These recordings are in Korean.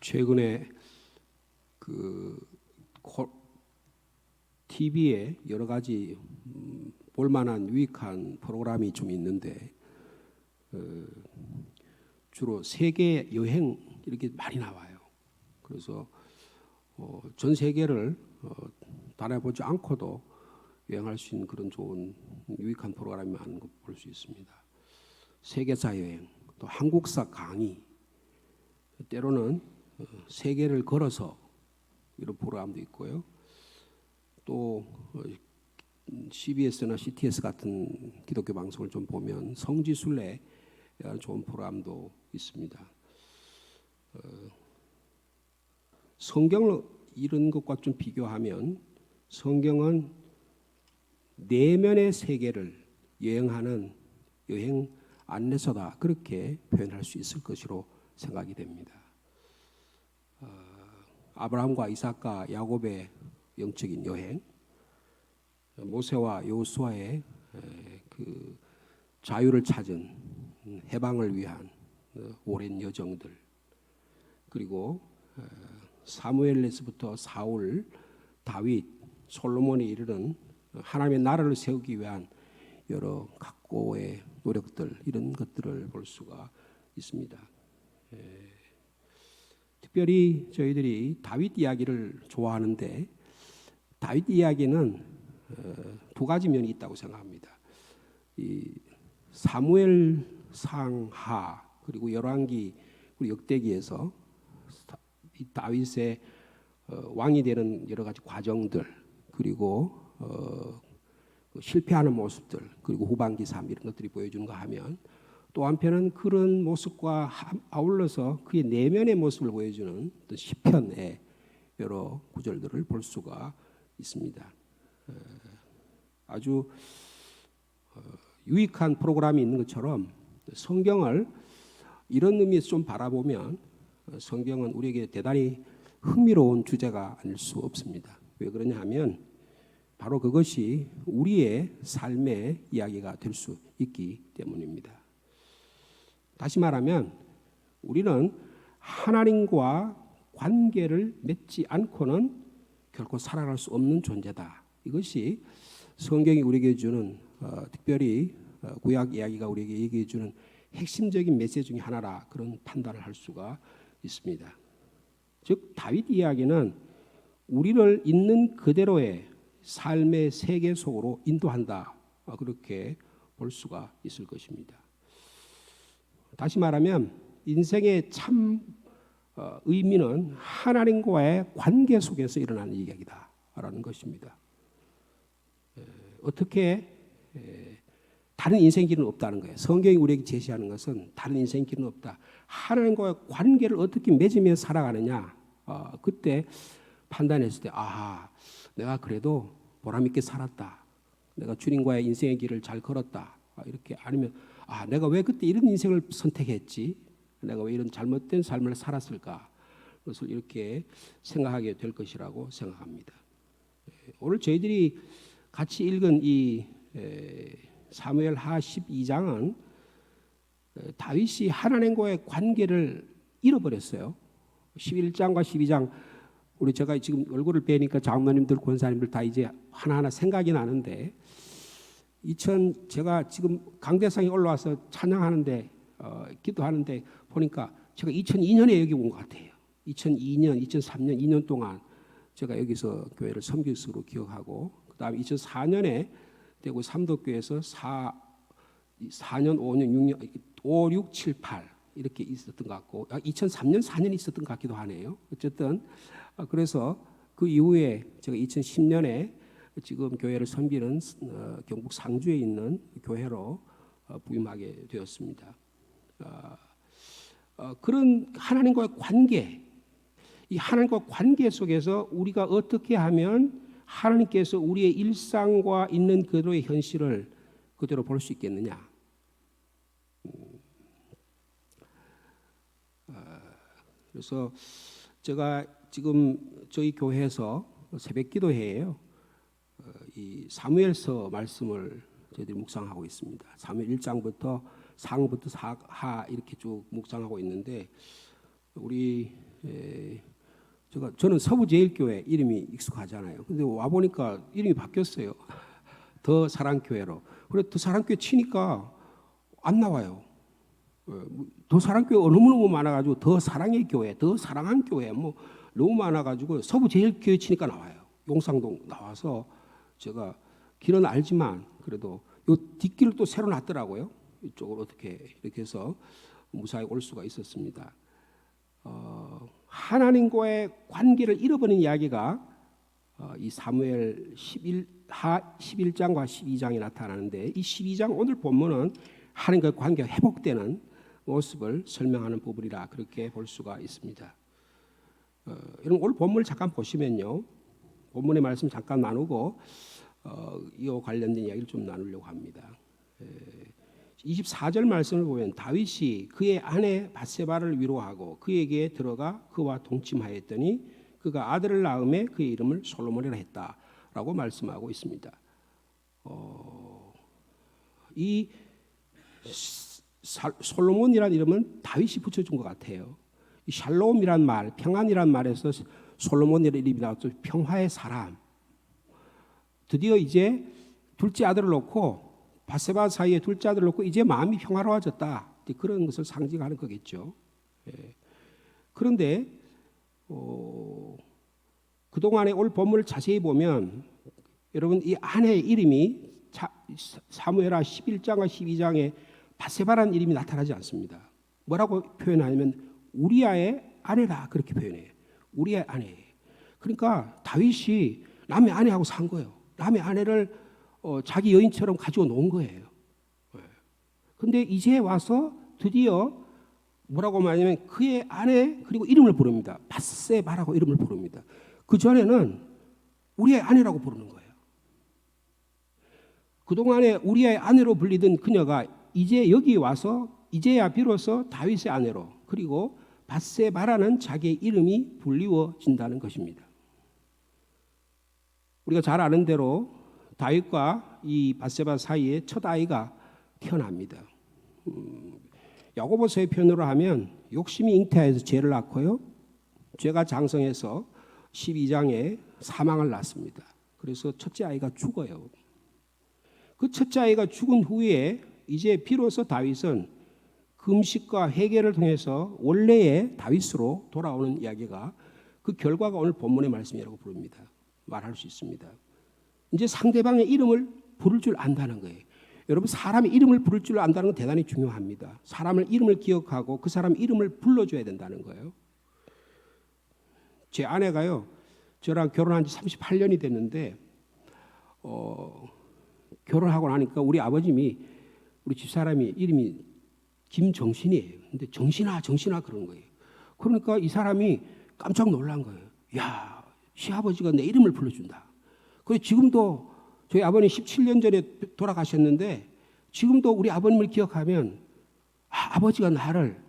최근에 TV에 여러 가지 볼만한 유익한 프로그램이 좀 있는데 주로 세계 여행 이렇게 많이 나와요. 그래서 전 세계를 다녀보지 않고도 여행할 수 있는 그런 좋은 유익한 프로그램이 많은 거 볼 수 있습니다. 세계사 여행, 또 한국사 강의, 때로는 세계를 걸어서 이런 프로그램도 있고요. 또 CBS나 CTS 같은 기독교 방송을 좀 보면 성지순례 좋은 프로그램도 있습니다. 성경을 이런 것과 좀 비교하면 성경은 내면의 세계를 여행하는 여행 안내서다, 그렇게 표현할 수 있을 것으로 생각이 됩니다. 아브라함과 이삭과 야곱의 영적인 여행, 모세와 여호수아의 그 자유를 찾은 해방을 위한 오랜 여정들, 그리고 사무엘에서부터 사울, 다윗, 솔로몬에 이르는 하나님의 나라를 세우기 위한 여러 각고의 노력들, 이런 것들을 볼 수가 있습니다. 특별히 저희들이 다윗 이야기를 좋아하는데 다윗 이야기는 두 가지 면이 있다고 생각합니다. 이 사무엘 상하 그리고 열왕기 그리고 역대기에서 이 다윗의 왕이 되는 여러 가지 과정들, 그리고 실패하는 모습들, 그리고 후반기 삶, 이런 것들이 보여주는가 하면, 또 한편은 그런 모습과 아울러서 그의 내면의 모습을 보여주는 시편의 여러 구절들을 볼 수가 있습니다. 아주 유익한 프로그램이 있는 것처럼 성경을 이런 의미에서 좀 바라보면 성경은 우리에게 대단히 흥미로운 주제가 아닐 수 없습니다. 왜 그러냐 하면 바로 그것이 우리의 삶의 이야기가 될 수 있기 때문입니다. 다시 말하면 우리는 하나님과 관계를 맺지 않고는 결코 살아갈 수 없는 존재다. 이것이 성경이 우리에게 주는 특별히 구약 이야기가 우리에게 얘기해 주는 핵심적인 메시지 중에 하나라, 그런 판단을 할 수가 있습니다. 즉 다윗 이야기는 우리를 있는 그대로의 삶의 세계 속으로 인도한다, 그렇게 볼 수가 있을 것입니다. 다시 말하면 인생의 참 의미는 하나님과의 관계 속에서 일어나는 이야기다라는 것입니다. 어떻게 다른 인생 길은 없다는 거예요. 성경이 우리에게 제시하는 것은 다른 인생 길은 없다. 하나님과의 관계를 어떻게 맺으며 살아가느냐, 그때 판단했을 때 내가 그래도 보람 있게 살았다, 내가 주님과의 인생의 길을 잘 걸었다, 이렇게. 아니면 내가 왜 그때 이런 인생을 선택했지, 내가 왜 이런 잘못된 삶을 살았을까, 그것을 이렇게 생각하게 될 것이라고 생각합니다. 오늘 저희들이 같이 읽은 이 사무엘하 12장은 다윗이 하나님과의 관계를 잃어버렸어요. 11장과 12장, 제가 지금 얼굴을 뵈니까 장로님들, 권사님들 다 이제 하나하나 생각이 나는데, 제가 지금 강대상에 올라와서 찬양하는데 기도하는데 보니까 제가 2002년에 여기 온 것 같아요. 2002년, 2003년 2년 동안 제가 여기서 교회를 섬기수로 기억하고, 그 다음에 2004년에 대구 삼도교회에서 4년, 5년, 6년, 5, 6, 7, 8 이렇게 있었던 것 같고, 2003년, 4년 있었던 것 같기도 하네요. 어쨌든 그래서 그 이후에 제가 2010년에 지금 교회를 섬기는 경북 상주에 있는 교회로 부임하게 되었습니다. 그런 하나님과의 관계, 이 하나님과 관계 속에서 우리가 어떻게 하면 하나님께서 우리의 일상과 있는 그대로의 현실을 그대로 볼 수 있겠느냐. 그래서 제가 지금 저희 교회에서 새벽 기도회예요. 이 사무엘서 말씀을 저희들이 묵상하고 있습니다. 사무엘 1장부터 상부터 사하 이렇게 쭉 묵상하고 있는데, 우리 저는 서부제일교회 이름이 익숙하잖아요. 근데 와 보니까 이름이 바뀌었어요. 더 사랑교회로. 그래 더 사랑교회 치니까 안 나와요. 더 사랑교회 너무너무 많아가지고 더 사랑의 교회, 더 사랑한 교회 뭐 너무 많아가지고 서부제일교회 치니까 나와요. 용상동 나와서 제가 길은 알지만 그래도 요 뒷길을 또 새로 놨더라고요. 이쪽으로 어떻게 이렇게 해서 무사히 올 수가 있었습니다. 하나님과의 관계를 잃어버린 이야기가 이 사무엘 11장과 12장에 나타나는데 이 12장 오늘 본문은 하나님과의 관계가 회복되는 모습을 설명하는 부분이라 그렇게 볼 수가 있습니다. 여러분 오늘 본문을 잠깐 보시면요. 본문의 말씀 잠깐 나누고 이와 관련된 이야기를 좀 나누려고 합니다. 24절 말씀을 보면 다윗이 그의 아내 밧세바를 위로하고 그에게 들어가 그와 동침하였더니 그가 아들을 낳음에 그의 이름을 솔로몬이라 했다라고 말씀하고 있습니다. 이 솔로몬이라는 이름은 다윗이 붙여준 것 같아요. 이 샬롬이란 말, 평안이란 말에서 솔로몬이라는 이름이 나왔죠. 평화의 사람. 드디어 이제 둘째 아들을 놓고 밧세바 사이에 둘째 아들을 놓고 이제 마음이 평화로워졌다. 그런 것을 상징하는 거겠죠. 그런데 그동안에 올 본문을 자세히 보면 여러분 이 아내의 이름이 사무엘하 11장과 12장에 밧세바라는 이름이 나타나지 않습니다. 뭐라고 표현하냐면 우리아의 아내라 그렇게 표현해요. 우리아의 아내. 그러니까 다윗이 남의 아내하고 산 거예요. 남의 아내를 자기 여인처럼 가지고 놓은 거예요. 그런데 이제 와서 드디어 뭐라고 말하냐면 그의 아내 그리고 이름을 부릅니다. 밧세바라고 이름을 부릅니다. 그 전에는 우리의 아내라고 부르는 거예요. 그동안에 우리의 아내로 불리던 그녀가 이제 여기 와서 이제야 비로소 다윗의 아내로 그리고 밧세바라는 자기의 이름이 불리워진다는 것입니다. 우리가 잘 아는 대로 다윗과 이 밧세바 사이에 첫 아이가 태어납니다. 야고보서의 표현으로 하면 욕심이 잉태하여서 죄를 낳고요. 죄가 장성해서 12장에 사망을 낳습니다. 그래서 첫째 아이가 죽어요. 그 첫째 아이가 죽은 후에 이제 비로소 다윗은 금식과 회개를 통해서 원래의 다윗으로 돌아오는 이야기가 그 결과가 오늘 본문의 말씀이라고 부릅니다. 말할 수 있습니다. 이제 상대방의 이름을 부를 줄 안다는 거예요. 여러분 사람의 이름을 부를 줄 안다는 건 대단히 중요합니다. 사람의 이름을 기억하고 그 사람 이름을 불러줘야 된다는 거예요. 제 아내가요. 저랑 결혼한 지 38년이 됐는데 결혼하고 나니까 우리 아버님이 우리 집사람이 이름이 김정신이에요. 근데 정신아 그런 거예요. 그러니까 이 사람이 깜짝 놀란 거예요. 야, 시아버지가 내 이름을 불러준다. 그래서 지금도 저희 아버님 17년 전에 돌아가셨는데 지금도 우리 아버님을 기억하면 아버지가 나를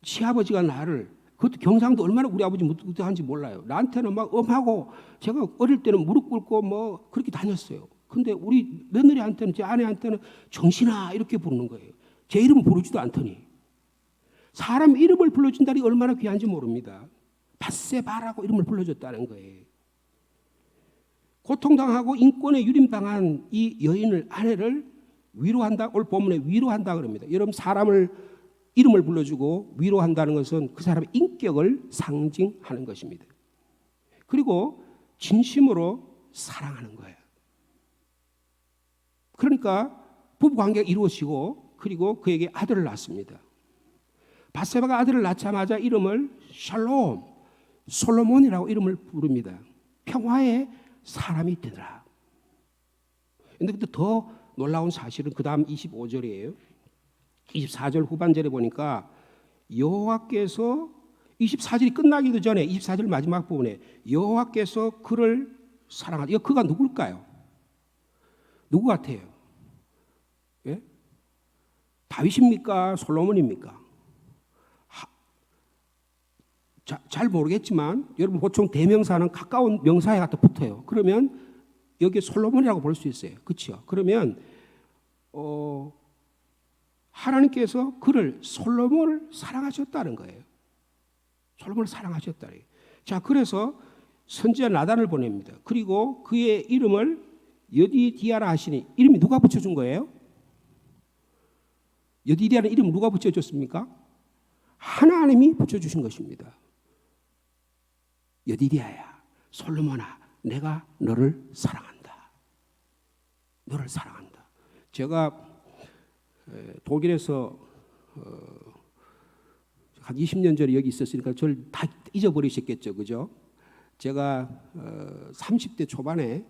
시아버지가 나를 그것도 경상도 얼마나 우리 아버지 무뚝뚝한지 몰라요. 나한테는 막 엄하고 제가 어릴 때는 무릎 꿇고 뭐 그렇게 다녔어요. 근데 우리 며느리한테는 제 아내한테는 정신아 이렇게 부르는 거예요. 제 이름은 부르지도 않더니 사람 이름을 불러준다니 얼마나 귀한지 모릅니다. 밧세바라고 이름을 불러줬다는 거예요. 고통당하고 인권에 유린당한 이 여인을 아내를 위로한다. 오늘 본문에 위로한다 그럽니다. 여러분 사람을 이름을 불러주고 위로한다는 것은 그 사람의 인격을 상징하는 것입니다. 그리고 진심으로 사랑하는 거예요. 그러니까 부부관계가 이루어지고 그리고 그에게 아들을 낳습니다. 밧세바가 아들을 낳자마자 이름을 샬롬, 솔로몬이라고 이름을 부릅니다. 평화의 사람이 되더라. 그런데 더 놀라운 사실은 그 다음 25절이에요. 24절 후반절에 보니까 여호와께서 24절이 끝나기도 전에 24절 마지막 부분에 여호와께서 그를 사랑하다. 이거 그가 누굴까요? 누구 같아요? 예? 다윗입니까? 솔로몬입니까? 잘 모르겠지만 여러분 보통 대명사는 가까운 명사에 갖다 붙어요. 그러면 여기 솔로몬이라고 볼 수 있어요. 그렇죠? 그러면 하나님께서 그를 솔로몬을 사랑하셨다는 거예요. 솔로몬을 사랑하셨다. 자, 그래서 선지자 나단을 보냅니다. 그리고 그의 이름을 여디디아라 하시니, 이름이 누가 붙여준 거예요? 여디디아라는 이름 누가 붙여줬습니까? 하나님이 붙여주신 것입니다. 여디디아야, 솔로몬아, 내가 너를 사랑한다. 너를 사랑한다. 제가 독일에서 한 20년 전에 여기 있었으니까 저를 다 잊어버리셨겠죠, 그죠? 제가 30대 초반에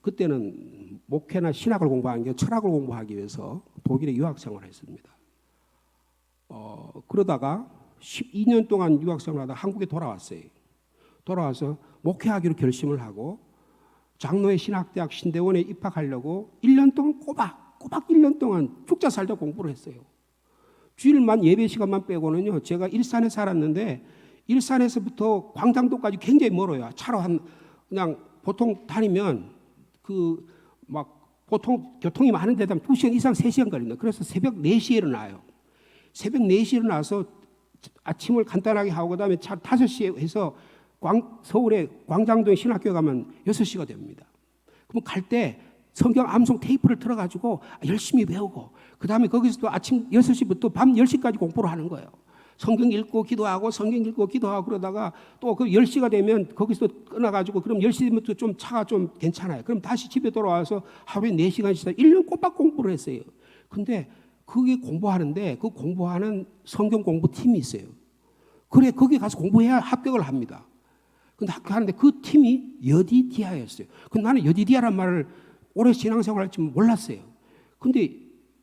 그때는 목회나 신학을 공부하는 게 철학을 공부하기 위해서 독일에 유학 생활을 했습니다. 그러다가 12년 동안 유학 생활하다 한국에 돌아왔어요. 돌아와서 목회하기로 결심을 하고 장로회 신학대학 신대원에 입학하려고 1년 동안 꼬박 1년 동안 죽자 살자 공부를 했어요. 주일만 예배 시간만 빼고는요. 제가 일산에 살았는데 일산에서부터 광장도까지 굉장히 멀어요. 차로 그냥 보통 다니면 보통 교통이 많은 데다 2시간 이상 3시간 걸린다. 그래서 새벽 4시에 일어나요. 새벽 4시에 일어나서 아침을 간단하게 하고 그다음에 차 5시에 해서 서울의 광장동에 신학교에 가면 6시가 됩니다. 그럼 갈 때 성경 암송 테이프를 틀어가지고 열심히 배우고 그다음에 거기서 또 아침 6시부터 밤 10시까지 공부를 하는 거예요. 성경 읽고 기도하고 성경 읽고 기도하고 그러다가 또 그 10시가 되면 거기서 끊어가지고 그럼 10시부터 좀 차가 좀 괜찮아요. 그럼 다시 집에 돌아와서 하루에 4시간씩 1년 꼬박 공부를 했어요. 근데 그게 공부하는데 그 공부하는 성경 공부 팀이 있어요. 그래 거기 가서 공부해야 합격을 합니다. 근데 합격하는데 그 팀이 여디디아였어요. 근데 나는 여디디아란 말을 오래 신앙생활 할 줄 몰랐어요. 근데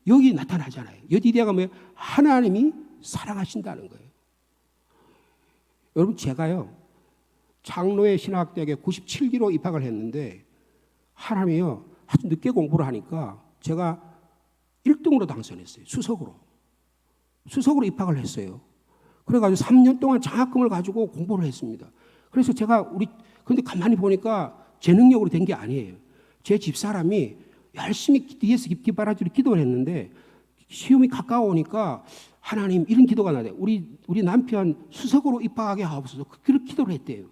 여기 나타나잖아요. 여디디아가 뭐예요? 하나님이 사랑하신다는 거예요. 여러분 제가요 장로회 신학대학에 97기로 입학을 했는데 하나님이요 아주 늦게 공부를 하니까 제가 1등으로 당선했어요. 수석으로 입학을 했어요. 그래가지고 3년 동안 장학금을 가지고 공부를 했습니다. 그래서 제가 근데 가만히 보니까 제 능력으로 된 게 아니에요. 제 집사람이 열심히 뒤에서 깃발아주로 기도를 했는데 시험이 가까워오니까 하나님 이런 기도가 나대. 우리 남편 수석으로 입학하게 하옵소서. 그렇게 기도를 했대요.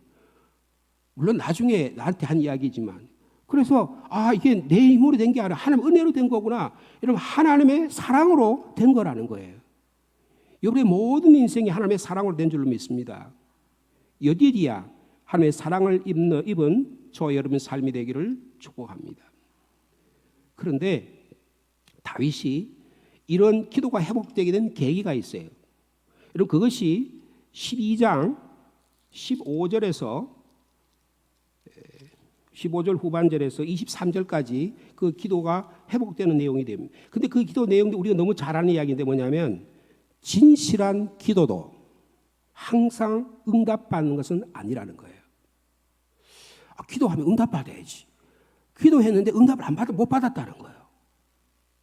물론 나중에 나한테 한 이야기지만 그래서 이게 내 힘으로 된 게 아니라 하나님 은혜로 된 거구나. 이러면 하나님의 사랑으로 된 거라는 거예요. 여러분의 모든 인생이 하나님의 사랑으로 된 줄로 믿습니다. 여디디아 하나님의 사랑을 입은 저 여러분 삶이 되기를 축복합니다. 그런데 다윗이 이런 기도가 회복되게 된 계기가 있어요. 여러분 그것이 12장 15절에서 15절 후반절에서 23절까지 그 기도가 회복되는 내용이 됩니다. 근데 그 기도 내용도 우리가 너무 잘 아는 이야기인데 뭐냐면 진실한 기도도 항상 응답받는 것은 아니라는 거예요. 기도하면 응답받아야지. 기도했는데 응답을 못 받았다는 거예요.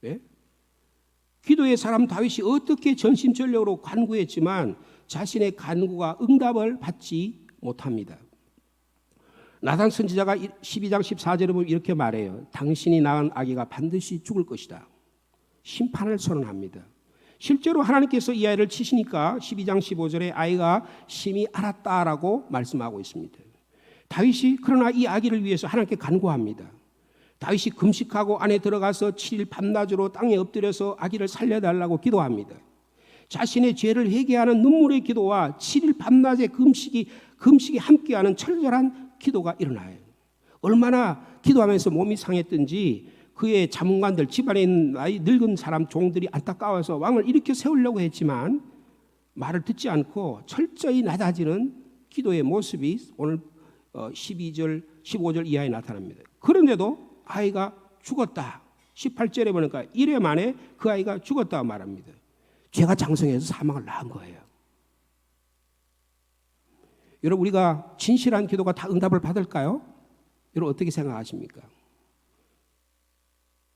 네? 기도의 사람 다윗이 어떻게 전심전력으로 간구했지만 자신의 간구가 응답을 받지 못합니다. 나단 선지자가 12장 14절에 보면 이렇게 말해요. 당신이 낳은 아기가 반드시 죽을 것이다. 심판을 선언합니다. 실제로 하나님께서 이 아이를 치시니까 12장 15절에 아이가 심히 알았다라고 말씀하고 있습니다. 다윗이 그러나 이 아기를 위해서 하나님께 간구합니다. 다윗이 금식하고 안에 들어가서 7일 밤낮으로 땅에 엎드려서 아기를 살려달라고 기도합니다. 자신의 죄를 회개하는 눈물의 기도와 7일 밤낮의 금식이 함께하는 철저한 기도가 일어나요. 얼마나 기도하면서 몸이 상했든지 그의 자문관들 집안에 있는 나이 늙은 사람 종들이 안타까워서 왕을 일으켜 세우려고 했지만 말을 듣지 않고 철저히 낮아지는 기도의 모습이 오늘 12절 15절 이하에 나타납니다. 그런데도 아이가 죽었다. 18절에 보니까 1회 만에 그 아이가 죽었다고 말합니다. 죄가 장성해서 사망을 낳은 거예요. 여러분 우리가 진실한 기도가 다 응답을 받을까요? 여러분 어떻게 생각하십니까?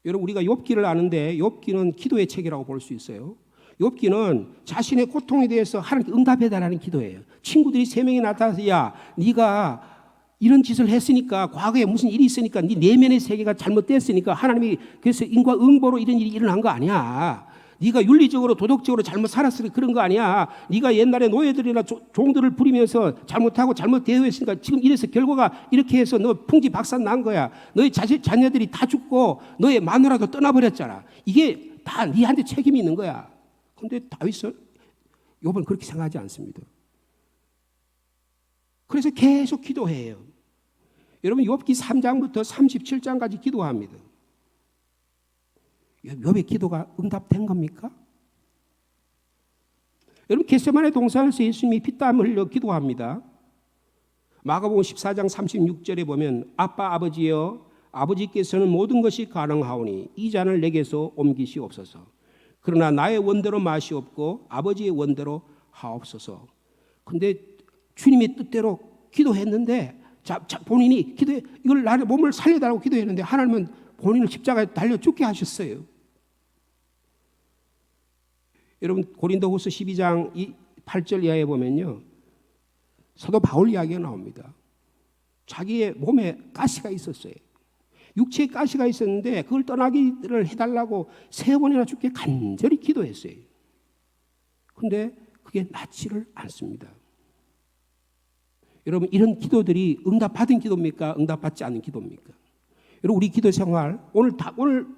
여러분 우리가 욥기를 아는데 욥기는 기도의 책이라고 볼 수 있어요. 욥기는 자신의 고통에 대해서 하나님께 응답해달라는 기도예요. 친구들이 3명이 나타나서 야 네가 이런 짓을 했으니까 과거에 무슨 일이 있으니까 네 내면의 세계가 잘못됐으니까 하나님이 그래서 인과응보로 이런 일이 일어난 거 아니야. 네가 윤리적으로 도덕적으로 잘못 살았으니까 그런 거 아니야. 네가 옛날에 노예들이나 종들을 부리면서 잘못하고 잘못 대우했으니까 지금 이래서 결과가 이렇게 해서 너 풍지박산 난 거야. 너의 자녀들이 다 죽고 너의 마누라도 떠나버렸잖아. 이게 다 네한테 책임이 있는 거야. 그런데 다윗은 욥은 그렇게 생각하지 않습니다. 그래서 계속 기도해요. 여러분 욥기 3장부터 37장까지 기도합니다. 욥의 기도가 응답된 겁니까? 여러분 겟세마네 동산에서 예수님이 피땀 흘려 기도합니다. 마가복음 14장 36절에 보면 아빠 아버지여 아버지께서는 모든 것이 가능하오니 이 잔을 내게서 옮기시옵소서. 그러나 나의 원대로 마시옵고 아버지의 원대로 하옵소서. 근데 주님의 뜻대로 기도했는데 본인이 이걸 나를 몸을 살려달라고 기도했는데 하나님은 본인을 십자가에 달려 죽게 하셨어요. 여러분 고린도후서 12장 8절 이하에 보면요, 사도 바울 이야기가 나옵니다. 자기의 몸에 가시가 있었어요. 육체에 가시가 있었는데 그걸 떠나기를 해달라고 3번이나 주께 간절히 기도했어요. 그런데 그게 낫지를 않습니다. 여러분 이런 기도들이 응답받은 기도입니까? 응답받지 않은 기도입니까? 여러분 우리 기도 생활 오늘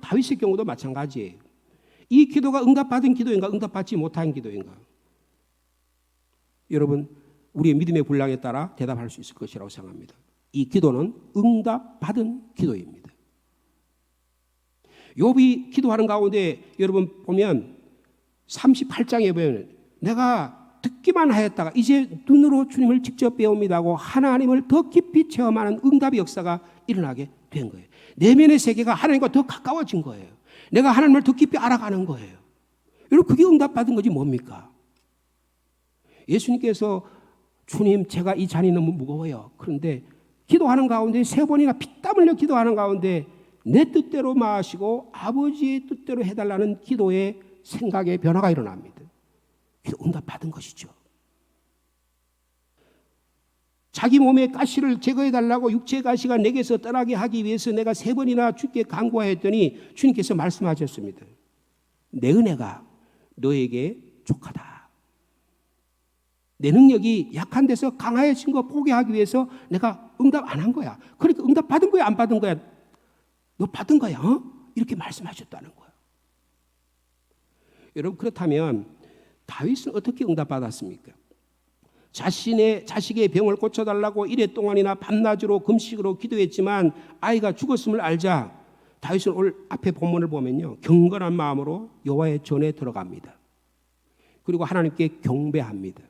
다윗의 경우도 마찬가지예요. 이 기도가 응답받은 기도인가 응답받지 못한 기도인가? 여러분 우리의 믿음의 분량에 따라 대답할 수 있을 것이라고 생각합니다. 이 기도는 응답받은 기도입니다. 욥이 기도하는 가운데 여러분 보면 38장에 보면 내가 듣기만 하였다가 이제 눈으로 주님을 직접 배웁니다고 하나님을 더 깊이 체험하는 응답의 역사가 일어나게 된 거예요. 내면의 세계가 하나님과 더 가까워진 거예요. 내가 하나님을 더 깊이 알아가는 거예요. 여러분 그게 응답받은 거지 뭡니까? 예수님께서 주님 제가 이 잔이 너무 무거워요. 그런데 기도하는 가운데 3번이나 피땀 흘려 기도하는 가운데 내 뜻대로 마시고 아버지의 뜻대로 해달라는 기도의 생각의 변화가 일어납니다. 그래서 응답받은 것이죠. 자기 몸의 가시를 제거해달라고 육체의 가시가 내게서 떠나게 하기 위해서 내가 3번이나 주께 간구하였더니 주님께서 말씀하셨습니다. 내 은혜가 너에게 족하다. 내 능력이 약한 데서 강해진 거 포기하기 위해서 내가 응답 안 한 거야. 그러니까 응답 받은 거야 안 받은 거야? 너 받은 거야. 이렇게 말씀하셨다는 거야. 여러분 그렇다면 다윗은 어떻게 응답받았습니까? 자식의 병을 고쳐달라고 이래 동안이나 밤낮으로 금식으로 기도했지만 아이가 죽었음을 알자 다윗은 오늘 앞에 본문을 보면요, 경건한 마음으로 여호와의 전에 들어갑니다. 그리고 하나님께 경배합니다.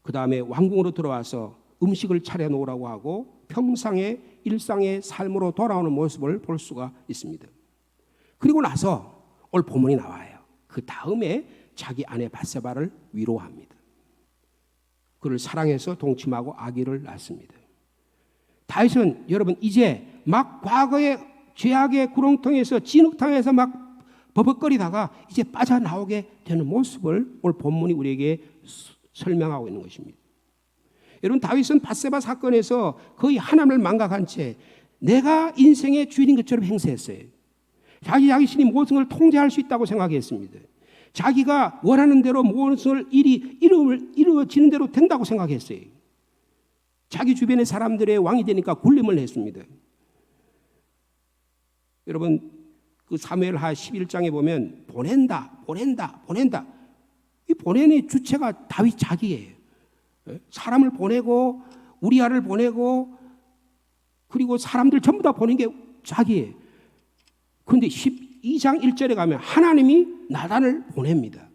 그 다음에 왕궁으로 들어와서 음식을 차려놓으라고 하고 평상의 일상의 삶으로 돌아오는 모습을 볼 수가 있습니다. 그리고 나서 오늘 본문이 나와요. 그 다음에 자기 아내 밧세바를 위로합니다. 그를 사랑해서 동침하고 아기를 낳습니다. 다윗은 여러분 이제 막 과거의 죄악의 구렁텅이에서 진흙탕에서 막 버벅거리다가 이제 빠져나오게 되는 모습을 오늘 본문이 우리에게 설명하고 있는 것입니다. 여러분 다윗은 밧세바 사건에서 거의 하나님을 망각한 채 내가 인생의 주인인 것처럼 행세했어요. 자기 자신이 모든 걸 통제할 수 있다고 생각했습니다. 자기가 원하는 대로 모든 일이 이루어지는 대로 된다고 생각했어요. 자기 주변의 사람들의 왕이 되니까 군림을 했습니다. 여러분 그 사무엘하 11장에 보면 보낸다. 이 보내는 주체가 다윗 자기예요. 사람을 보내고 우리아를 보내고 그리고 사람들 전부 다 보낸 게 자기예요. 그런데 12장 1절에 가면 하나님이 나단을 보냅니다.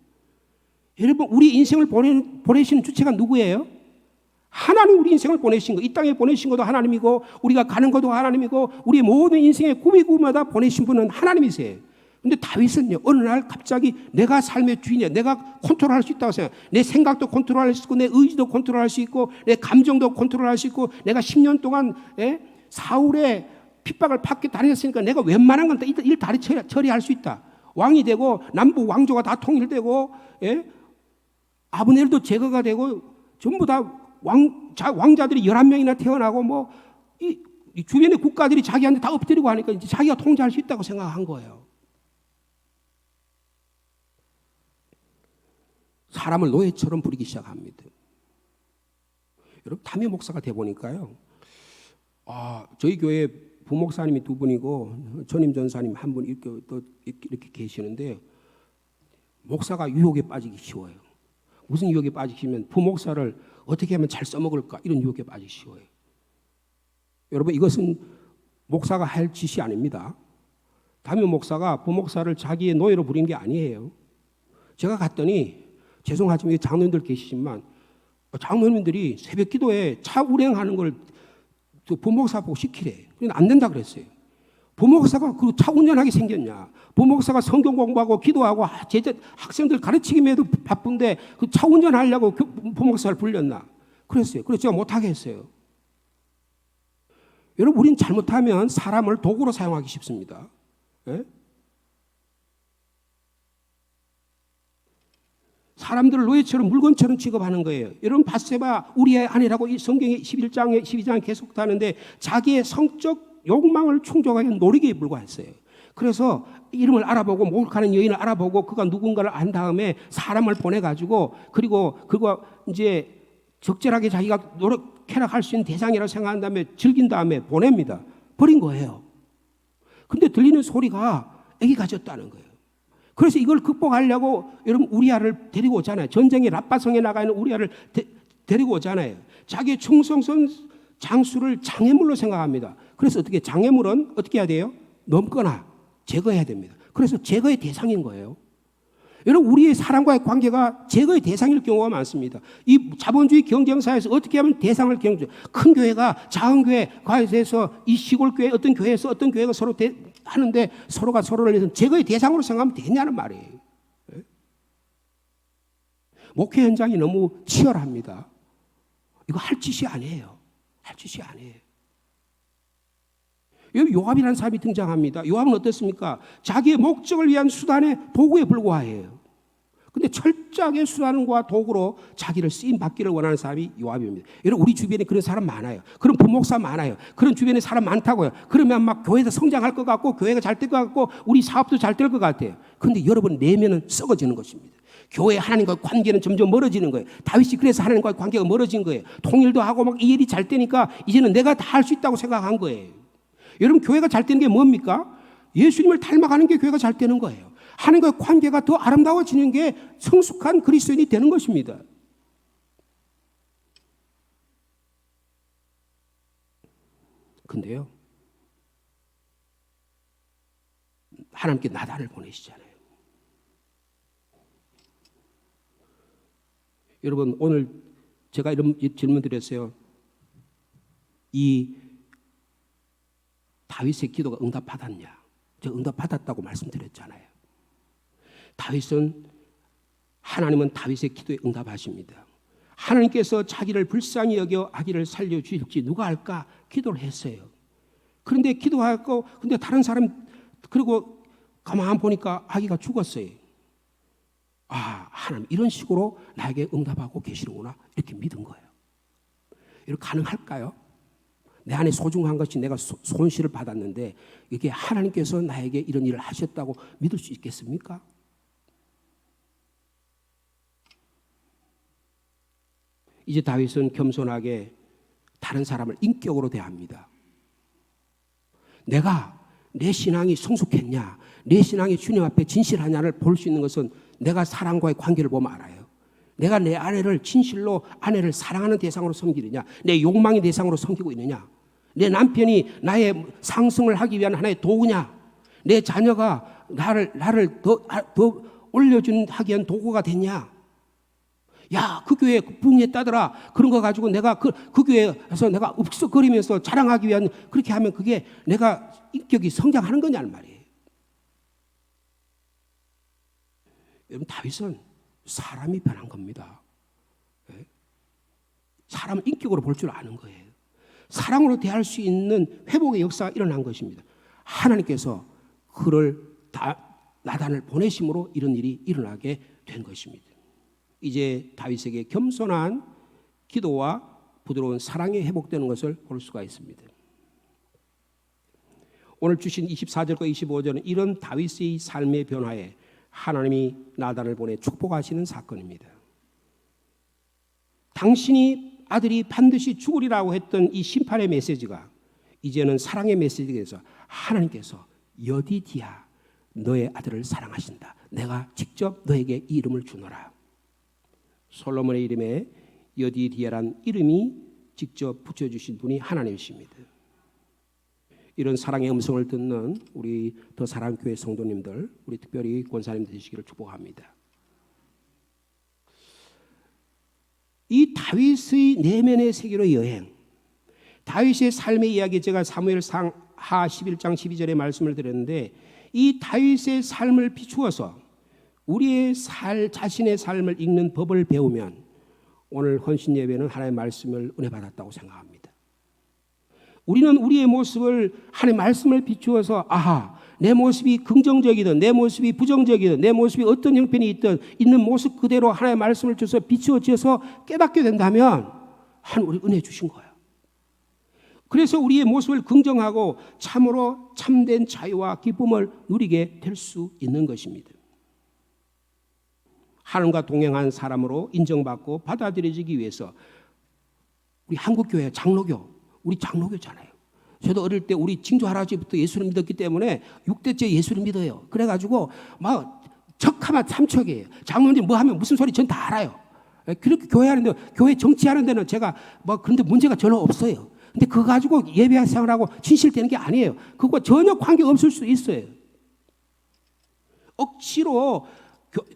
여러분 우리 인생을 보내시는 주체가 누구예요? 하나님 우리 인생을 보내신 거, 이 땅에 보내신 것도 하나님이고 우리가 가는 것도 하나님이고 우리의 모든 인생의 구비구마다 보내신 분은 하나님이세요. 근데 다윗은요 어느 날 갑자기 내가 삶의 주인이야, 내가 컨트롤할 수 있다고 생각. 내 생각도 컨트롤할 수 있고 내 의지도 컨트롤할 수 있고 내 감정도 컨트롤할 수 있고 내가 10년 동안 사울의 핍박을 받게 다녔으니까 내가 웬만한 건 일 다 처리할 수 있다. 왕이 되고 남부 왕조가 다 통일되고 아브넬도 제거가 되고 전부 다 왕자들이 11명이나 태어나고 뭐 이 주변의 국가들이 자기한테 다 엎드리고 하니까 이제 자기가 통제할 수 있다고 생각한 거예요. 사람을 노예처럼 부리기 시작합니다. 여러분 담임 목사가 돼 보니까요. 저희 교회 부목사님이 두 분이고 전임 전사님 한 분 이렇게 계시는데 목사가 유혹에 빠지기 쉬워요. 무슨 유혹에 빠지기 쉬우면 부목사를 어떻게 하면 잘 써먹을까 이런 유혹에 빠지기 쉬워요. 여러분 이것은 목사가 할 짓이 아닙니다. 담임 목사가 부목사를 자기의 노예로 부린 게 아니에요. 제가 갔더니 죄송하지만 장로님들 계시지만 장로님들이 새벽 기도에 차 운행하는 걸 부목사 보고 시키래. 그런데 안 된다 그랬어요. 부목사가 그 차 운전하게 생겼냐? 부목사가 성경 공부하고 기도하고 학생들 가르치기에도 바쁜데 그 차 운전하려고 부목사를 불렸나? 그랬어요. 그래서 제가 못하게 했어요. 여러분 우린 잘못하면 사람을 도구로 사용하기 쉽습니다. 예? 사람들을 노예처럼 물건처럼 취급하는 거예요. 여러분 바세바 우리의 아내라고 이 성경의 12장에 계속 하는데 자기의 성적 욕망을 충족하기 위한 노력에 불과했어요. 그래서 이름을 알아보고 목욕하는 여인을 알아보고 그가 누군가를 안 다음에 사람을 보내가지고 그리고 그거 이제 적절하게 자기가 쾌락할 수 있는 대상이라고 생각한 다음에 즐긴 다음에 보냅니다. 버린 거예요. 근데 들리는 소리가 애기 가졌다는 거예요. 그래서 이걸 극복하려고 여러분 우리아를 데리고 오잖아요. 전쟁에 라빠성에 나가 있는 우리아를 데리고 오잖아요. 자기의 충성선 장수를 장애물로 생각합니다. 그래서 어떻게 장애물은 어떻게 해야 돼요? 넘거나 제거해야 됩니다. 그래서 제거의 대상인 거예요. 여러분 우리의 사람과의 관계가 제거의 대상일 경우가 많습니다. 이 자본주의 경쟁사에서 어떻게 하면 대상을 경쟁? 큰 교회가 작은 교회 과에서 이 시골 교회 어떤 교회에서 어떤 교회가 서로 하는데 서로가 서로를 제거의 대상으로 생각하면 되냐는 말이에요. 목회 현장이 너무 치열합니다. 이거 할 짓이 아니에요. 할 짓이 아니에요. 여기 요압이라는 사람이 등장합니다. 요압은 어떻습니까? 자기의 목적을 위한 수단의 도구에 불과해요. 근데 철저하게 수단과 도구로 자기를 쓰임 받기를 원하는 사람이 요압입니다. 여러분 우리 주변에 그런 사람 많아요. 그런 부목사 많아요. 그런 주변에 사람 많다고요. 그러면 막 교회에서 성장할 것 같고 교회가 잘 될 것 같고 우리 사업도 잘 될 것 같아요. 그런데 여러분 내면은 썩어지는 것입니다. 교회 하나님과의 관계는 점점 멀어지는 거예요. 다윗이 그래서 하나님과의 관계가 멀어진 거예요. 통일도 하고 막 이 일이 잘 되니까 이제는 내가 다 할 수 있다고 생각한 거예요. 여러분 교회가 잘 되는 게 뭡니까? 예수님을 닮아가는 게 교회가 잘 되는 거예요. 하나님과의 관계가 더 아름다워지는 게 성숙한 그리스도인이 되는 것입니다. 근데요, 하나님께 나단을 보내시잖아요. 여러분 오늘 제가 이런 질문 드렸어요. 이 다윗의 기도가 응답받았냐? 제가 응답받았다고 말씀드렸잖아요. 하나님은 다윗의 기도에 응답하십니다. 하나님께서 자기를 불쌍히 여겨 아기를 살려주실지 누가 알까 기도를 했어요. 그런데 기도하고 근데 다른 사람 그리고 가만 보니까 아기가 죽었어요. 하나님 이런 식으로 나에게 응답하고 계시는구나 이렇게 믿은 거예요. 이렇게 가능할까요? 내 안에 소중한 것이 내가 손실을 받았는데 이게 하나님께서 나에게 이런 일을 하셨다고 믿을 수 있겠습니까? 이제 다윗은 겸손하게 다른 사람을 인격으로 대합니다. 내가 내 신앙이 성숙했냐, 내 신앙이 주님 앞에 진실하냐를 볼 수 있는 것은 내가 사랑과의 관계를 보면 알아요. 내가 내 아내를 진실로 아내를 사랑하는 대상으로 섬기느냐, 내 욕망의 대상으로 섬기고 있느냐, 내 남편이 나의 상승을 하기 위한 하나의 도구냐, 내 자녀가 나를 더 올려주는 하기 위한 도구가 됐냐. 야, 그 교회 부흥했다더라. 그런 거 가지고 내가 그 교회에서 내가 읍석거리면서 자랑하기 위한 그렇게 하면 그게 내가 인격이 성장하는 거냐는 말이에요. 여러분 다윗은 사람이 변한 겁니다. 사람을 인격으로 볼 줄 아는 거예요. 사랑으로 대할 수 있는 회복의 역사가 일어난 것입니다. 하나님께서 그를 나단을 보내심으로 이런 일이 일어나게 된 것입니다. 이제 다윗에게 겸손한 기도와 부드러운 사랑이 회복되는 것을 볼 수가 있습니다. 오늘 주신 24절과 25절은 이런 다윗의 삶의 변화에 하나님이 나단을 보내 축복하시는 사건입니다. 당신이 아들이 반드시 죽으리라고 했던 이 심판의 메시지가 이제는 사랑의 메시지에서 하나님께서 여디디아 너의 아들을 사랑하신다. 내가 직접 너에게 이 이름을 주노라. 솔로몬의 이름에 여디디아란 이름이 직접 붙여주신 분이 하나님이십니다. 이런 사랑의 음성을 듣는 우리 더 사랑교회 성도님들, 우리 특별히 권사님 되시기를 축복합니다. 이 다윗의 내면의 세계로 여행, 다윗의 삶의 이야기, 제가 사무엘상 하 11장 12절의 말씀을 드렸는데 이 다윗의 삶을 비추어서 우리의 자신의 삶을 읽는 법을 배우면 오늘 헌신 예배는 하나님의 말씀을 은혜 받았다고 생각합니다. 우리는 우리의 모습을 하나님의 말씀을 비추어서 아하, 내 모습이 긍정적이든 내 모습이 부정적이든 내 모습이 어떤 형편이 있든 있는 모습 그대로 하나님의 말씀을 줘서 비추어져서 깨닫게 된다면 하나님 우리 은혜 주신 거예요. 그래서 우리의 모습을 긍정하고 참으로 참된 자유와 기쁨을 누리게 될 수 있는 것입니다. 하나님과 동행한 사람으로 인정받고 받아들여지기 위해서 우리 한국교회 장로교, 우리 장로교잖아요. 저도 어릴 때 우리 징조 할아버지부터 예수를 믿었기 때문에 6대째 예수를 믿어요. 그래가지고 막 척하면 삼척이에요. 장로님 뭐 하면 무슨 소리 전 다 알아요. 그렇게 교회하는데, 교회 정치하는 데는 제가 뭐 그런데 문제가 전혀 없어요. 근데 그거 가지고 예배 생활하고 진실되는 게 아니에요. 그거 전혀 관계 없을 수 있어요. 억지로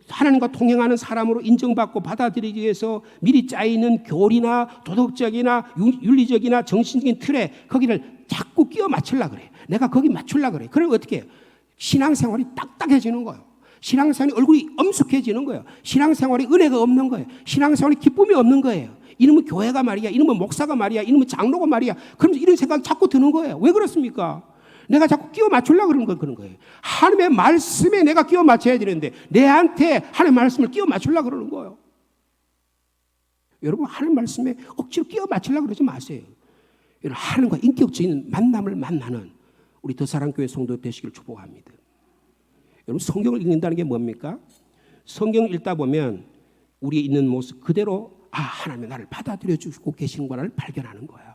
하나님과 동행하는 사람으로 인정받고 받아들이기 위해서 미리 짜있는 교리나 도덕적이나 윤리적이나 정신적인 틀에 거기를 자꾸 끼워 맞추려고 그래. 내가 거기 맞추려고 그래. 그럼 어떻게 해요? 신앙생활이 딱딱해지는 거예요. 신앙생활이 얼굴이 엄숙해지는 거예요. 신앙생활이 은혜가 없는 거예요. 신앙생활이 기쁨이 없는 거예요. 이놈은 교회가 말이야. 이놈은 목사가 말이야. 이놈은 장로가 말이야. 그러면서 이런 생각이 자꾸 드는 거예요. 왜 그렇습니까? 내가 자꾸 끼워 맞추려고 그런 거예요. 하나님의 말씀에 내가 끼워 맞춰야 되는데 내한테 하나님의 말씀을 끼워 맞추려고 그러는 거예요. 여러분 하나님의 말씀에 억지로 끼워 맞추려고 그러지 마세요. 여러분 하나님과 인격적인 만남을 만나는 우리 더사랑교회 성도 되시길 축복합니다. 여러분 성경을 읽는다는 게 뭡니까? 성경을 읽다 보면 우리의 있는 모습 그대로 하나님이 나를 받아들여 주시고 계시는구나를 발견하는 거예요.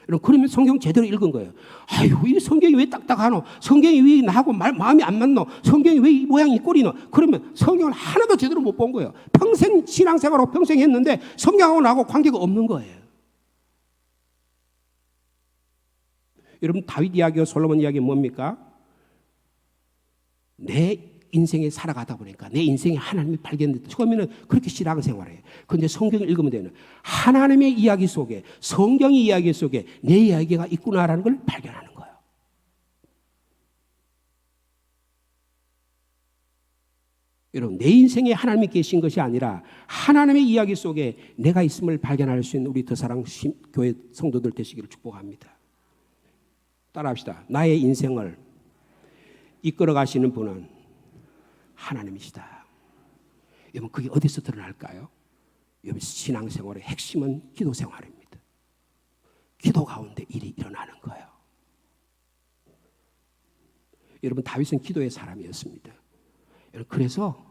여러분 그러면 성경 제대로 읽은 거예요. 아유 이 성경이 왜 딱딱하노? 성경이 왜 나하고 마음이 안 맞노? 성경이 왜 이 모양 이 꼴이노? 그러면 성경을 하나도 제대로 못 본 거예요. 평생 신앙생활하고 평생 했는데 성경하고 나하고 관계가 없는 거예요. 여러분 다윗 이야기와 솔로몬 이야기 뭡니까? 내 인생에 살아가다 보니까 내 인생에 하나님이 발견됐다. 처음에는 그렇게 신앙생활해요. 그런데 성경을 읽으면 되는 하나님의 이야기 속에 성경의 이야기 속에 내 이야기가 있구나라는 걸 발견하는 거예요. 여러분 내 인생에 하나님이 계신 것이 아니라 하나님의 이야기 속에 내가 있음을 발견할 수 있는 우리 더사랑 교회 성도들 되시기를 축복합니다. 따라합시다. 나의 인생을 이끌어 가시는 분은 하나님이시다. 여러분 그게 어디서 드러날까요? 여러분 신앙생활의 핵심은 기도 생활입니다. 기도 가운데 일이 일어나는 거예요. 여러분 다윗은 기도의 사람이었습니다. 여러분 그래서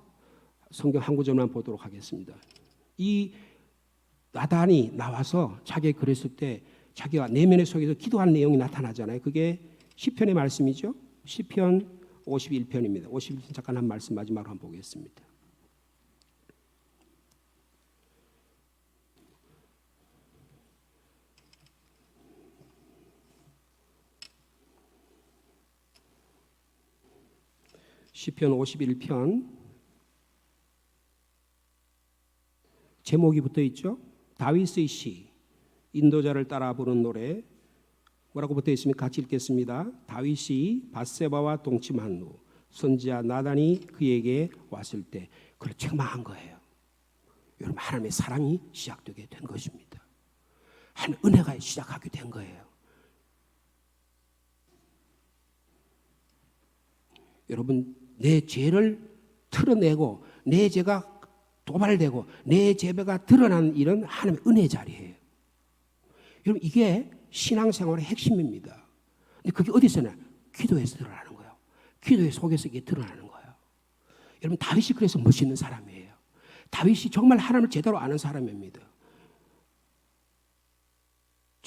성경 한 구절만 보도록 하겠습니다. 이 나단이 나와서 자기가 그랬을 때 자기가 내면의 속에서 기도한 내용이 나타나잖아요. 그게 시편의 말씀이죠. 시편 51편입니다. 51편 잠깐 한 말씀 마지막으로 한번 보겠습니다. 시편 51편 제목이 붙어 있죠. 다윗의 시, 인도자를 따라 부른 노래. 뭐라고 붙어 있으면 같이 읽겠습니다. 다윗이 밧세바와 동침한 후 선지자 나단이 그에게 왔을 때 그를 책망한 거예요. 여러분 하나님의 사랑이 시작되게 된 것입니다. 하나님의 은혜가 시작하게 된 거예요. 여러분 내 죄를 털어내고 내 죄가 도발되고 내 죄가 드러난 일은 하나님의 은혜 자리예요. 여러분 이게 신앙생활의 핵심입니다. 근데 그게 어디서나 기도에서 드러나는 거예요. 기도의 속에서 이게 드러나는 거예요. 여러분 다윗이 그래서 멋있는 사람이에요. 다윗이 정말 하나님을 제대로 아는 사람입니다.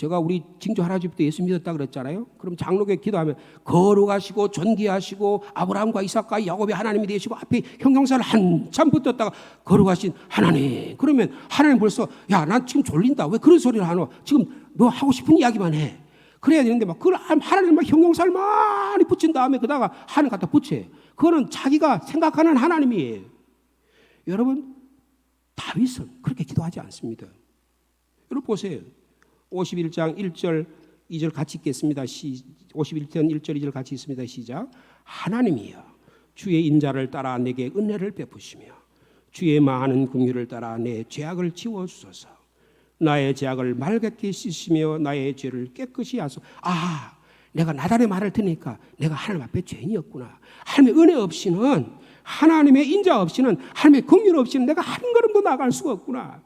제가 우리 징조 할아버지부터 예수 믿었다 그랬잖아요. 그럼 장로교회 기도하면 거룩하시고 존귀하시고 아브라함과 이삭과 야곱의 하나님이 되시고 앞에 형용사를 한참 붙었다가 거룩하신 하나님. 그러면 하나님 벌써 야, 난 지금 졸린다. 왜 그런 소리를 하노? 지금 너 하고 싶은 이야기만 해. 그래야 되는데 막 그걸 하나님 막 형용사를 많이 붙인 다음에 그다가 하나님 갖다 붙여요. 그거는 자기가 생각하는 하나님이에요. 여러분, 다윗은 그렇게 기도하지 않습니다. 여러분 보세요. 51장 1절 2절 같이 읽겠습니다. 51장 1절 2절 같이 있습니다. 시작. 하나님이여 주의 인자를 따라 내게 은혜를 베푸시며 주의 많은 긍휼을 따라 내 죄악을 지워주소서. 나의 죄악을 맑게 씻으시며 나의 죄를 깨끗이 하소서. 아, 내가 나단의 말을 들으니까 내가 하나님 앞에 죄인이었구나. 하나님의 은혜 없이는, 하나님의 인자 없이는, 하나님의 긍휼 없이는 내가 한 걸음도 나갈 수가 없구나.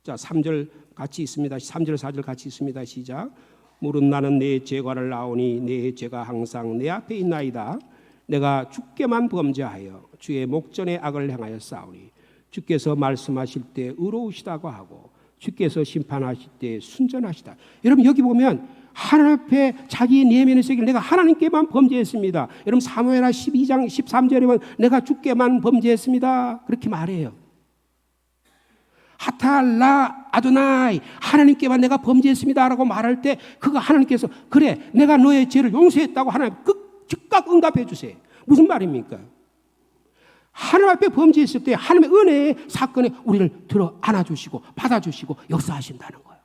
자, 3절 같이 있습니다. 3절 4절 같이 있습니다. 시작. 무릇 나는 내 죄과를 나오니 내 죄가 항상 내 앞에 있나이다. 내가 주께만 범죄하여 주의 목전에 악을 행하여 싸우니 주께서 말씀하실 때 의로우시다고 하고 주께서 심판하실 때 순전하시다. 여러분 여기 보면 하나님 앞에 자기 내면의 세계를 내가 하나님께만 범죄했습니다. 여러분 사무엘하 12장 13절에 보면 내가 주께만 범죄했습니다. 그렇게 말해요. 하탈라 아도나이 하나님께만 내가 범죄했습니다라고 말할 때 그거 하나님께서 그래 내가 너의 죄를 용서했다고 하나님 즉각 응답해 주세요. 무슨 말입니까? 하나님 앞에 범죄했을 때 하나님의 은혜의 사건에 우리를 들어 안아주시고 받아주시고 역사하신다는 거예요.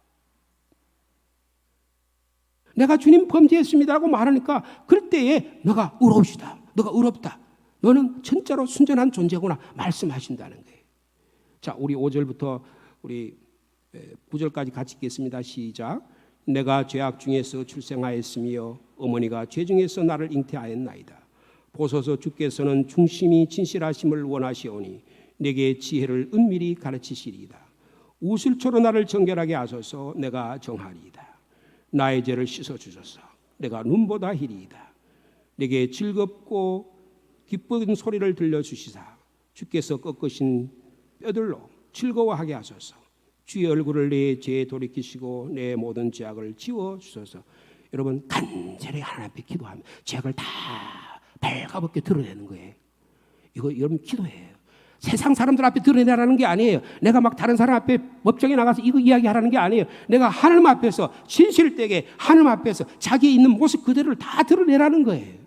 내가 주님 범죄했습니다라고 말하니까 그럴 때에 너가 의로우시다. 너가 의롭다. 너는 진짜로 순전한 존재구나 말씀하신다는 거예요. 자, 우리 5절부터 우리 9절까지 같이 읽겠습니다. 시작. 내가 죄악 중에서 출생하였으며 어머니가 죄 중에서 나를 잉태하였나이다. 보소서 주께서는 중심이 진실하심을 원하시오니 내게 지혜를 은밀히 가르치시리이다. 우슬초로 나를 정결하게 하소서. 내가 정하리이다. 나의 죄를 씻어주소서. 내가 눈보다 희리이다. 내게 즐겁고 기쁜 소리를 들려주시사 주께서 꺾으신 뼈들로 즐거워하게 하소서. 주의 얼굴을 내 죄에 돌이키시고 내 모든 죄악을 지워주소서. 여러분 간절히 하나님 앞에 기도하면 죄악을 다 발가벗게 드러내는 거예요. 이거 여러분 기도해요. 세상 사람들 앞에 드러내라는 게 아니에요. 내가 막 다른 사람 앞에 법정에 나가서 이거 이야기하라는 게 아니에요. 내가 하나님 앞에서 진실되게 하나님 앞에서 자기의 있는 모습 그대로를 다 드러내라는 거예요.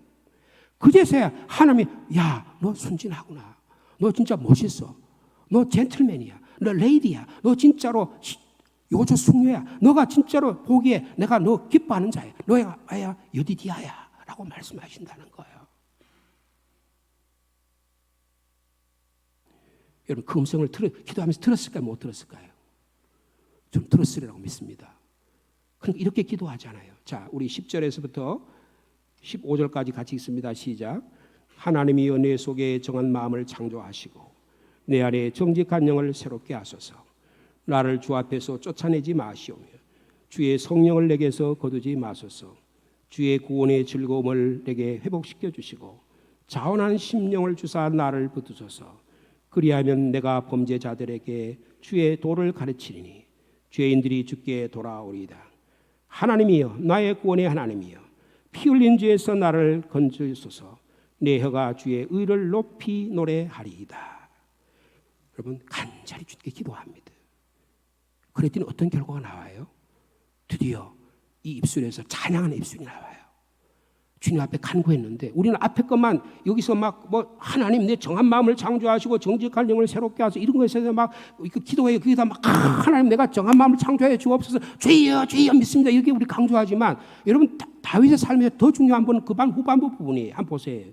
그제서야 하나님이 야, 너 순진하구나. 너 진짜 멋있어. 너 젠틀맨이야. 너 레이디야. 너 진짜로 요조 숙녀야. 너가 진짜로 보기에 내가 너 기뻐하는 자야. 너야 여디디아야 라고 말씀하신다는 거예요. 여러분 그 음성을 기도하면서 들었을까요? 못 들었을까요? 좀 들었으리라고 믿습니다. 그러니까 이렇게 기도하잖아요. 자, 우리 10절에서부터 15절까지 같이 읽습니다. 시작. 하나님이여 내 속에 정한 마음을 창조하시고 내 안에 정직한 영을 새롭게 하소서. 나를 주 앞에서 쫓아내지 마시오며 주의 성령을 내게서 거두지 마소서. 주의 구원의 즐거움을 내게 회복시켜 주시고 자원한 심령을 주사 나를 붙드소서. 그리하면 내가 범죄자들에게 주의 도를 가르치리니 죄인들이 주께 돌아오리이다. 하나님이여 나의 구원의 하나님이여 피 흘린 죄에서 나를 건져주소서. 내 혀가 주의 의를 높이 노래하리이다. 여러분 간절히 주께 기도합니다. 그랬더니 어떤 결과가 나와요? 드디어 이 입술에서 찬양하는 입술이 나와요. 주님 앞에 간구했는데 우리는 앞에 것만 여기서 막 뭐 하나님 내 정한 마음을 창조하시고 정직한 영을 새롭게 하소서 이런 것에서 막 기도해요. 거기다 막 하나님 내가 정한 마음을 창조해 주옵소서. 주여 주여 믿습니다. 이렇게 우리 강조하지만 여러분 다윗의 삶에서 더 중요한 분은 그 후반부 부분이에요. 한번 보세요.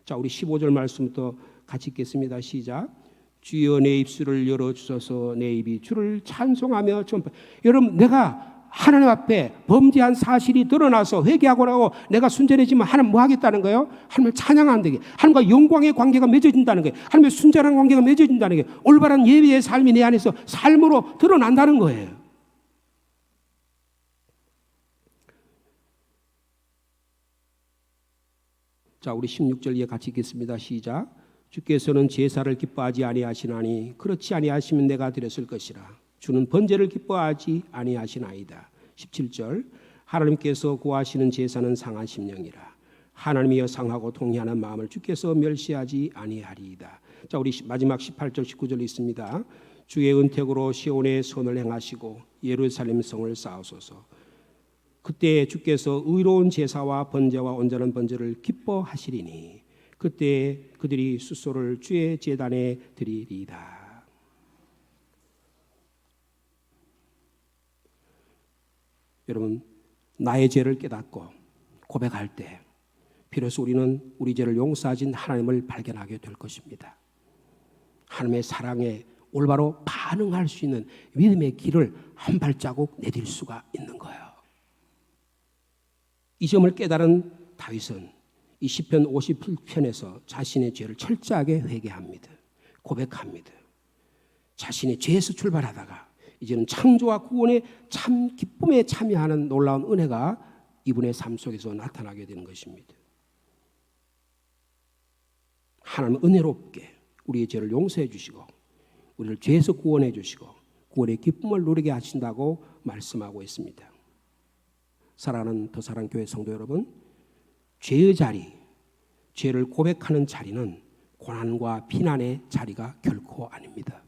자, 우리 15절 말씀부터 같이 읽겠습니다. 시작. 주여 내 입술을 열어주소서. 내 입이 주를 찬송하며 전파. 여러분 내가 하나님 앞에 범죄한 사실이 드러나서 회개하고 나고 내가 순전해지면 하나님 뭐 하겠다는 거예요? 하나님을 찬양한다는 게 하나님과 영광의 관계가 맺어진다는 거예요. 하나님의 순전한 관계가 맺어진다는 게 올바른 예배의 삶이 내 안에서 삶으로 드러난다는 거예요. 자, 우리 16절 이해 같이 읽겠습니다. 시작. 주께서는 제사를 기뻐하지 아니하시나니 그렇지 아니하시면 내가 드렸을 것이라. 주는 번제를 기뻐하지 아니하시나이다. 17절 하나님께서 구하시는 제사는 상한 심령이라. 하나님이여 상하고 통회하는 마음을 주께서 멸시하지 아니하리이다. 자, 우리 마지막 18절 19절 있습니다. 주의 은택으로 시온의 선을 행하시고 예루살렘 성을 쌓으소서. 그때 주께서 의로운 제사와 번제와 온전한 번제를 기뻐하시리니 그때 그들이 숫소를 주의 제단에 드리리이다. 여러분, 나의 죄를 깨닫고 고백할 때 비로소 우리는 우리 죄를 용서하신 하나님을 발견하게 될 것입니다. 하나님의 사랑에 올바로 반응할 수 있는 믿음의 길을 한 발자국 내딜 수가 있는 거예요. 이 점을 깨달은 다윗은 이 시편 51편에서 자신의 죄를 철저하게 회개합니다. 고백합니다. 자신의 죄에서 출발하다가 이제는 창조와 구원의 참 기쁨에 참여하는 놀라운 은혜가 이분의 삶 속에서 나타나게 되는 것입니다. 하나님은 은혜롭게 우리의 죄를 용서해 주시고 우리를 죄에서 구원해 주시고 구원의 기쁨을 누리게 하신다고 말씀하고 있습니다. 사랑하는 더사랑교회 성도 여러분, 죄의 자리, 죄를 고백하는 자리는 고난과 비난의 자리가 결코 아닙니다.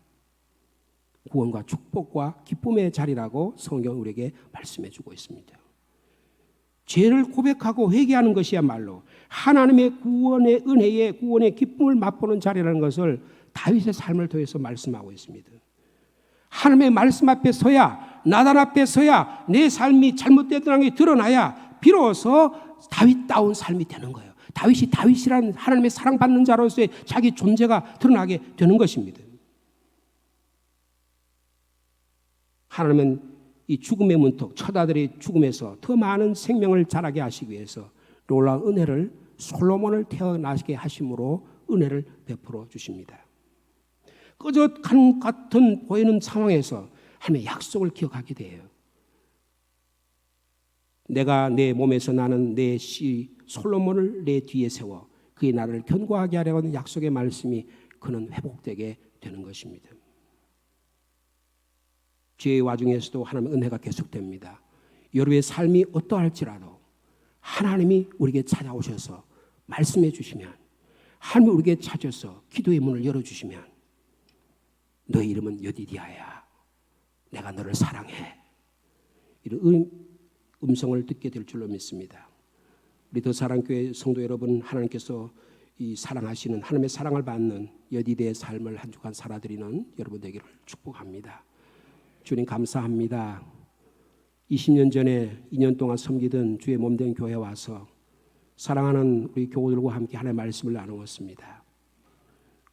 구원과 축복과 기쁨의 자리라고 성경 우리에게 말씀해 주고 있습니다. 죄를 고백하고 회개하는 것이야말로 하나님의 구원의 은혜의 구원의 기쁨을 맛보는 자리라는 것을 다윗의 삶을 통해서 말씀하고 있습니다. 하나님의 말씀 앞에 서야, 나단 앞에 서야 내 삶이 잘못됐다는 게 드러나야 비로소 다윗다운 삶이 되는 거예요. 다윗이 다윗이라는 하나님의 사랑받는 자로서의 자기 존재가 드러나게 되는 것입니다. 하나님은 이 죽음의 문턱, 처자들의 죽음에서 더 많은 생명을 자라게 하시기 위해서 놀라운 은혜를 솔로몬을 태어나게 하심으로 은혜를 베풀어 주십니다. 끄적한 같은 보이는 상황에서 하나님의 약속을 기억하게 돼요. 내가 내 몸에서 나는 내 씨 솔로몬을 내 뒤에 세워 그의 나라를 견고하게 하려고 하는 약속의 말씀이 그는 회복되게 되는 것입니다. 죄의 와중에서도 하나님의 은혜가 계속됩니다. 여러분의 삶이 어떠할지라도 하나님이 우리에게 찾아오셔서 말씀해 주시면, 하나님이 우리에게 찾아서 기도의 문을 열어주시면 너의 이름은 여디디아야, 내가 너를 사랑해, 이런 음성을 듣게 될 줄로 믿습니다. 우리 더사랑교회 성도 여러분, 하나님께서 이 사랑하시는 하나님의 사랑을 받는 여디디의 삶을 한 주간 살아드리는 여러분 되기를 축복합니다. 주님 감사합니다. 20년 전에 2년 동안 섬기던 주의 몸된 교회에 와서 사랑하는 우리 교우들과 함께 하나님의 말씀을 나누었습니다.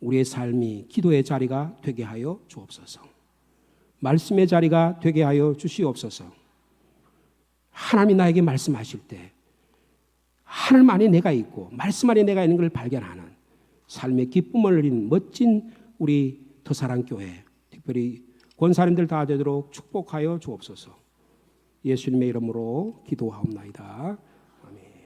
우리의 삶이 기도의 자리가 되게 하여 주옵소서. 말씀의 자리가 되게 하여 주시옵소서. 하나님이 나에게 말씀하실 때 하나님 안에 내가 있고 말씀 안에 내가 있는 걸 발견하는 삶의 기쁨을 누리는 멋진 우리 더사랑교회, 특별히 권사님들 다 되도록 축복하여 주옵소서. 예수님의 이름으로 기도하옵나이다.